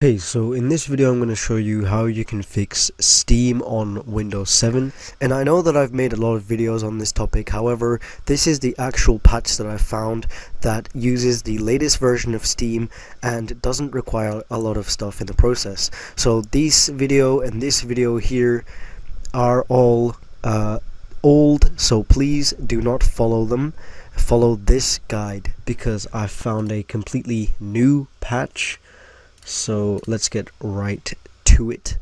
Hey, so in this video I'm going to show you how you can fix Steam on Windows 7, and I know that I've made a lot of videos on this topic. However, this is the actual patch that I found that uses the latest version of Steam and doesn't require a lot of stuff in the process. So this video and this video here are all old, so please do not follow them. Follow this guide because I found a completely new patch. So let's get right to it.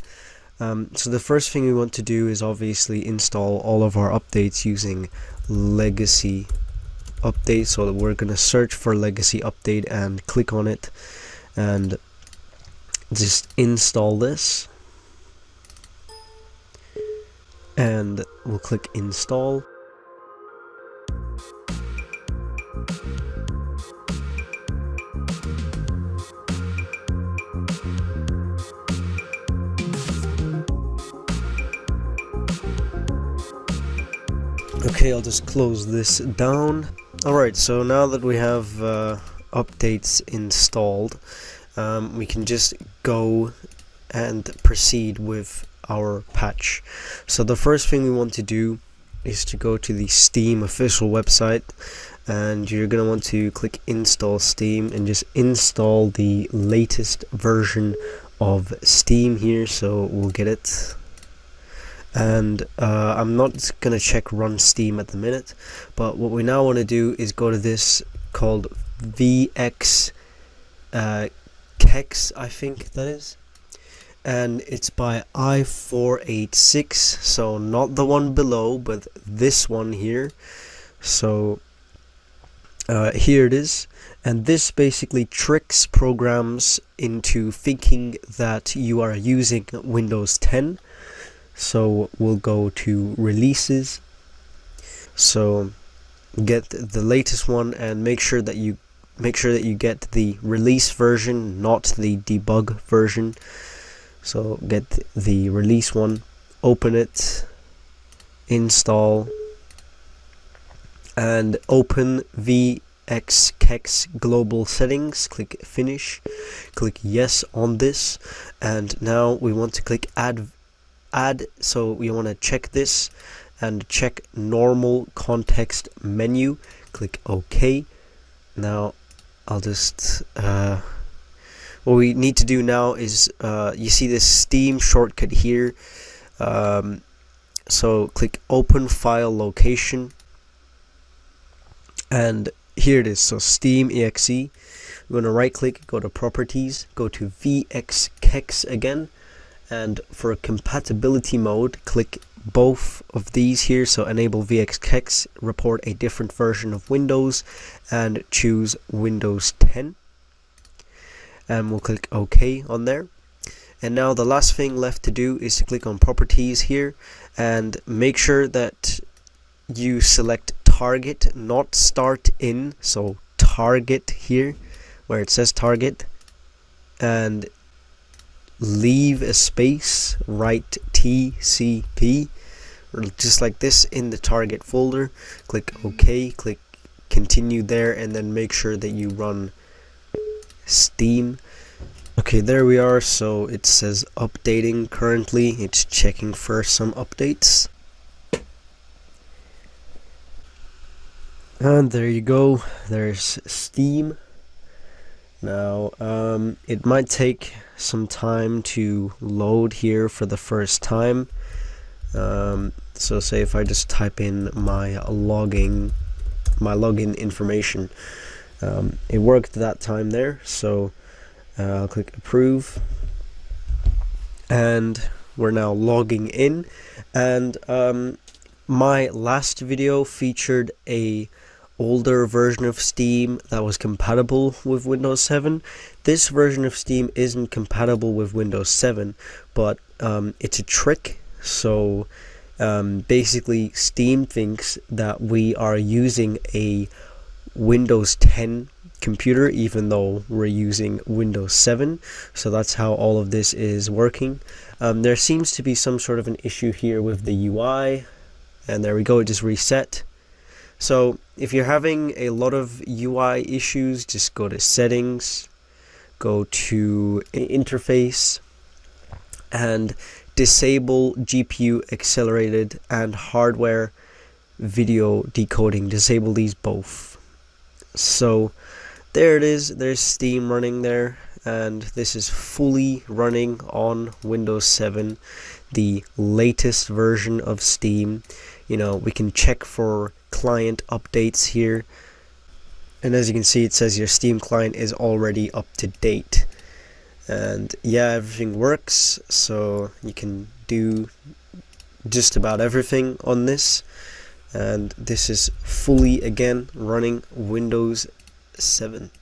So the first thing we want to do is obviously install all of our updates using legacy update. So that we're going to search for legacy update and click on it and just install this, and we'll click install. Okay, I'll just close this down. Alright, so now that we have updates installed, we can just go and proceed with our patch. So the first thing we want to do is to go to the Steam official website, and you're going to want to click install Steam and just install the latest version of Steam here, so we'll get it. And I'm not going to check run Steam at the minute, but what we now want to do is go to this called VxKex, I think that is, and it's by i486, so not the one below but this one here. So here it is, and this basically tricks programs into thinking that you are using Windows 10. So we'll go to releases, so get the latest one and make sure that you get the release version, not the debug version. So get the release one, open it, install, and open VxKex global settings. Click finish, click yes on this, and now we want to click add. So we want to check this and check normal context menu, click OK. Now I'll just what we need to do now is you see this Steam shortcut here, so click open file location, and here it is. So steam.exe, we're going to right click, go to properties, go to VxKex again, and for a compatibility mode, click both of these here. So enable VxKex, report a different version of Windows, and choose Windows 10. And we'll click OK on there. And now the last thing left to do is to click on properties here and make sure that you select target, not start in. So target here where it says target, and leave a space, write TCP, just like this, in the target folder. Click OK, click continue there, and then make sure that you run Steam. Okay, there we are. So it says updating currently, it's checking for some updates, and there you go, there's Steam. Now it might take some time to load here for the first time. So say if I just type in my login information, it worked that time there. So I'll click approve, and we're now logging in. And my last video featured a older version of Steam that was compatible with Windows 7. This version of Steam isn't compatible with Windows 7, but it's a trick. So basically Steam thinks that we are using a Windows 10 computer even though we're using Windows 7. So that's how all of this is working. There seems to be some sort of an issue here with the UI, and there we go, it just reset. So if you're having a lot of UI issues, just go to settings, go to interface and disable GPU accelerated and hardware video decoding. Disable these both. So there it is, there's Steam running there, and this is fully running on Windows 7, the latest version of Steam. You know, we can check for client updates here, and as you can see, it says your Steam client is already up to date. And yeah, everything works, so you can do just about everything on this. And this is fully again running Windows 7.